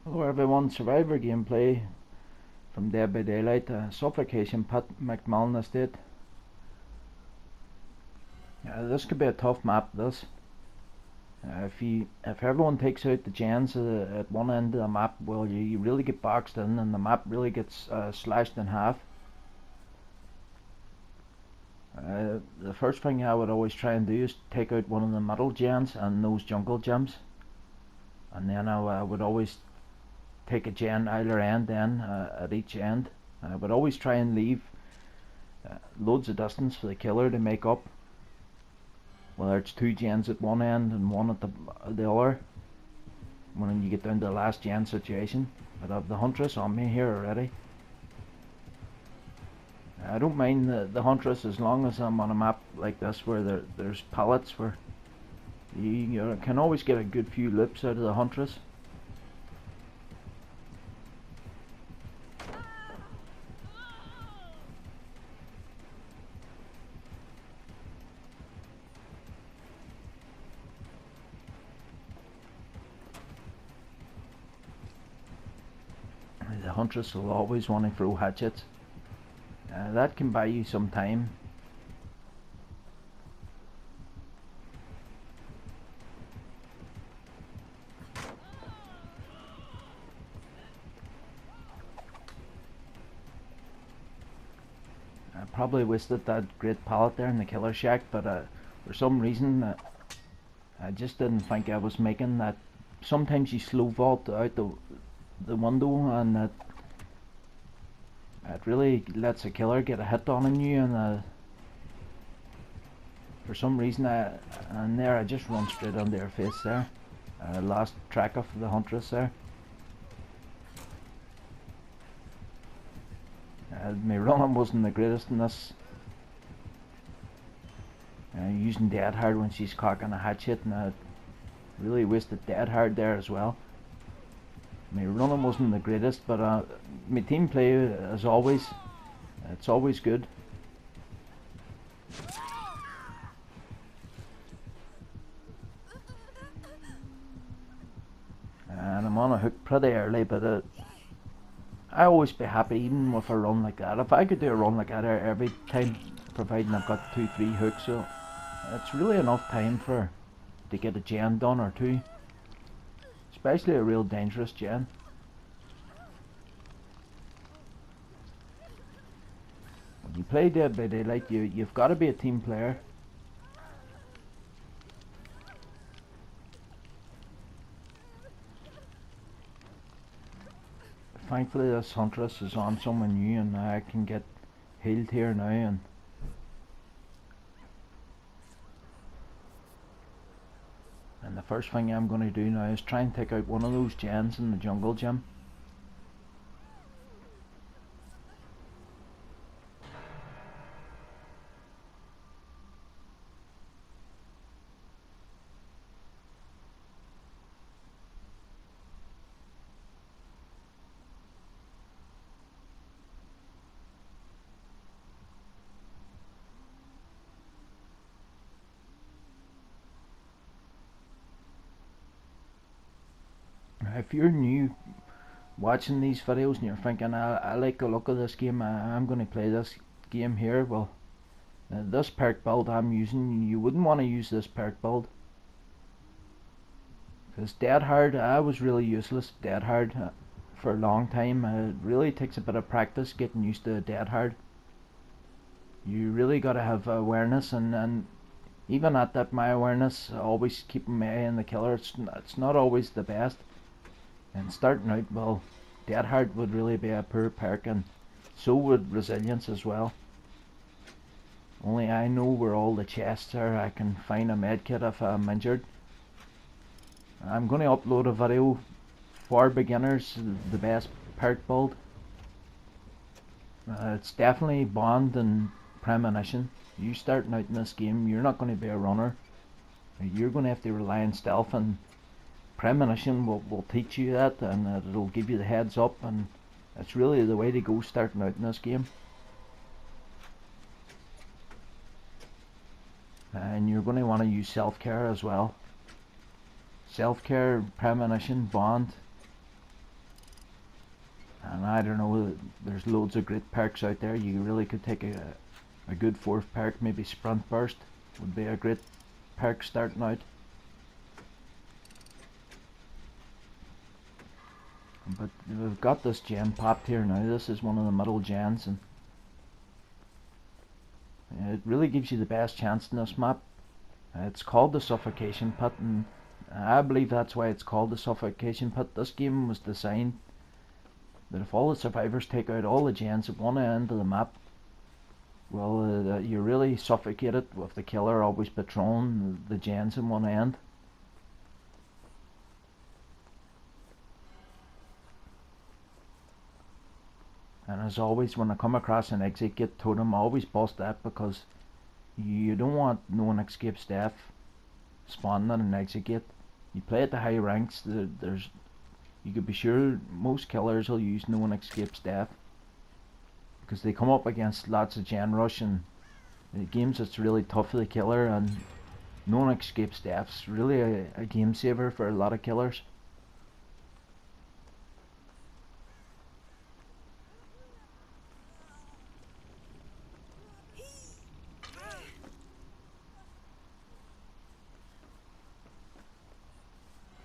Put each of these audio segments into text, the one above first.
Hello everyone, Survivor gameplay from Dead by Daylight, Suffocation Pit, McMillan Estate. This could be a tough map, this. If everyone takes out the gens at one end of the map, well, you really get boxed in and the map really gets slashed in half. The first thing I would always try and do is take out one of the middle gens and those jungle gems. And then I would always take a gen either end then at each end. I would always try and leave loads of distance for the killer to make up, whether it's two gens at one end and one at the other when you get down to the last gen situation. I'd have the Huntress on me here already. I don't mind the Huntress as long as I'm on a map like this where there's pallets where you can always get a good few loops out of the Huntress. The Huntress will always want to throw hatchets. That can buy you some time. I probably wasted that great pallet there in the killer shack, but for some reason I just didn't think I was making that. Sometimes you slow vault out the window and it really lets a killer get a hit on you, and for some reason I just run straight under her face there. I lost track of the Huntress there. My running wasn't the greatest in this. Using dead hard when she's cocking a hatchet, and I really wasted dead hard there as well. My running wasn't the greatest, but my team play, as always, it's always good. And I'm on a hook pretty early, but I always be happy even with a run like that. If I could do a run like that every time, providing I've got 2-3 hooks, so it's really enough time to get a gen done or two. Especially a real dangerous gen. When you play Dead by Daylight, you've got to be a team player. Thankfully this Huntress is on someone new and I can get healed here now, and the first thing I'm going to do now is try and take out one of those gens in the jungle gym. If you're new watching these videos and you're thinking, I like the look of this game, I'm going to play this game here, well, this perk build I'm using, you wouldn't want to use this perk build. Because dead hard, I was really useless dead hard for a long time. It really takes a bit of practice getting used to dead hard. You really got to have awareness, and even at that, my awareness, always keeping my eye on the killer, it's not always the best. And starting out, well, dead hard would really be a poor perk, and so would resilience as well. Only I know where all the chests are. I can find a medkit if I'm injured. I'm going to upload a video for beginners, the best perk build. It's definitely bond and premonition. You starting out in this game, you're not going to be a runner. You're going to have to rely on stealth, and premonition will teach you that, and it'll give you the heads up, and it's really the way to go starting out in this game. And you're going to want to use self-care as well. Self-care, premonition, bond. And I don't know, there's loads of great perks out there. You really could take a good fourth perk, maybe Sprint Burst would be a great perk starting out. But we've got this gen popped here now. This is one of the middle gens, and it really gives you the best chance in this map. It's called the Suffocation Pit, and I believe that's why it's called the Suffocation Pit. This game was designed that if all the survivors take out all the gens at one end of the map, well, you're really suffocated with the killer always patrolling the gens in one end. And as always, when I come across an exit gate totem, I always bust that, because you don't want no one escapes death spawning on an exit gate. You play at the high ranks, you could be sure most killers will use no one escapes death, because they come up against lots of gen rush, and in games it's really tough for the killer, and no one escapes death's really a game saver for a lot of killers.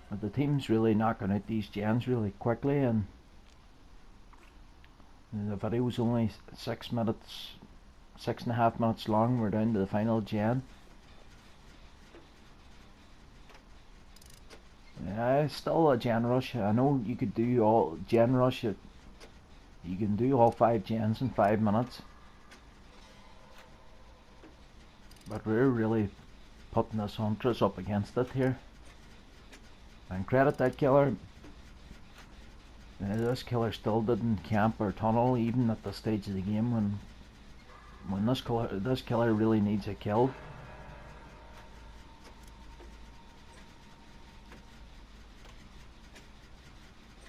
But the team's really knocking out these gens really quickly, and the video's only 6.5 minutes long. We're down to the final gen. Yeah, still a gen rush. I know you could do all gen rush. You can do all 5 gens in 5 minutes, but we're really putting this Huntress up against it here. And credit that killer. This killer still didn't camp or tunnel even at the stage of the game when this killer really needs a kill.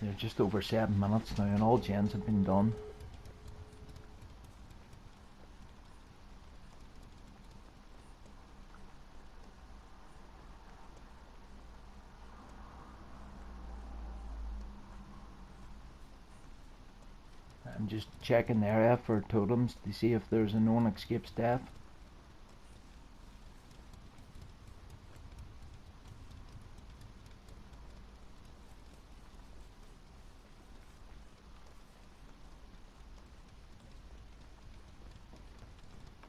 They're just over 7 minutes now, and all gens have been done. I'm just checking the area for totems to see if there's a known escape death.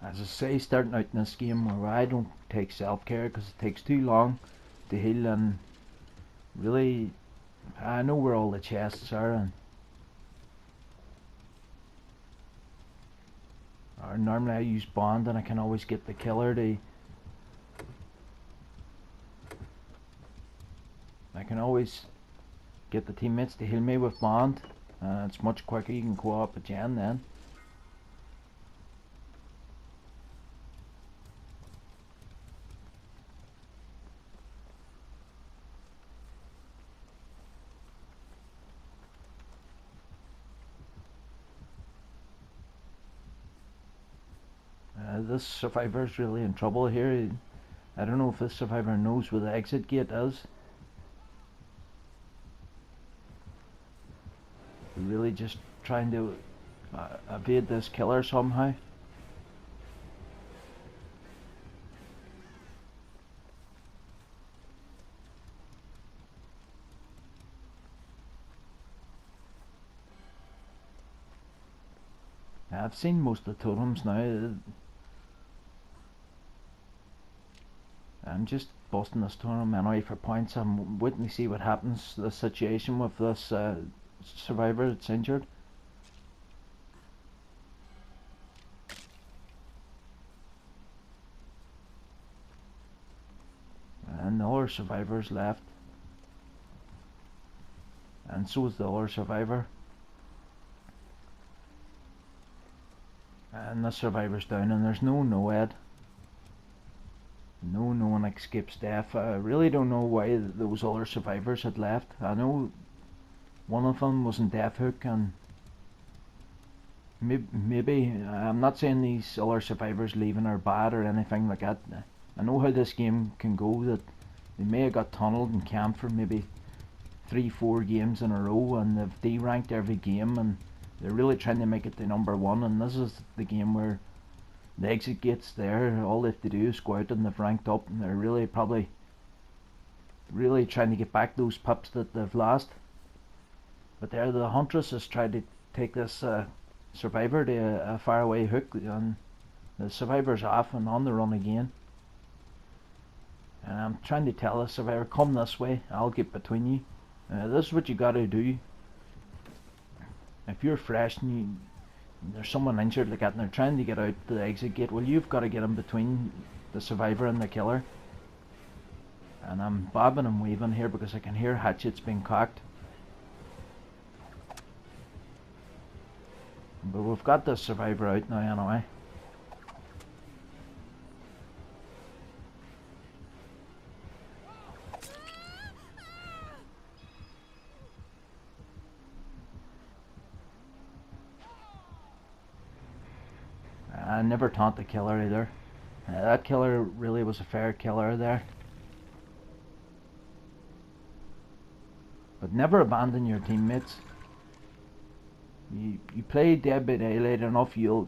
As I say, starting out in this game where I don't take self-care because it takes too long to heal, and really I know where all the chests are, and or normally I use bond and I can always get the killer to I can always get the teammates to heal me with bond. It's much quicker. You can co-op a gen then. This survivor's really in trouble here. I don't know if this survivor knows where the exit gate is. We're really just trying to evade this killer somehow. I've seen most of the totems now. I'm just busting this totem anyway for points. I'm waiting to see what happens to the situation with this survivor that's injured. And the other survivor's left. And so is the other survivor. And the survivor's down, and there's no Noed. No one escapes death. I really don't know why those other survivors had left. I know one of them was in Death Hook, and maybe I'm not saying these other survivors leaving are bad or anything like that. I know how this game can go, that they may have got tunneled and camped for maybe 3-4 games in a row, and they've D-ranked every game, and they're really trying to make it to number one. And this is the game where the exit gate's there. All they have to do is go out and they've ranked up, and they're really probably really trying to get back those pups that they've lost. But there, the Huntress has tried to take this Survivor to a faraway hook, and the Survivor's off and on the run again. And I'm trying to tell the Survivor, come this way, I'll get between you. This is what you gotta do. If you're fresh and there's someone injured like that and they're trying to get out the exit gate, well, you've got to get in between the Survivor and the killer. And I'm bobbing and weaving here because I can hear hatchets being cocked. But we've got the Survivor out now anyway. I never taunt the killer either. That killer really was a fair killer there. But never abandon your teammates. You play Dead by Daylight enough, you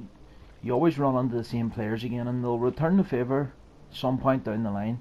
always run into the same players again, and they'll return the favour some point down the line.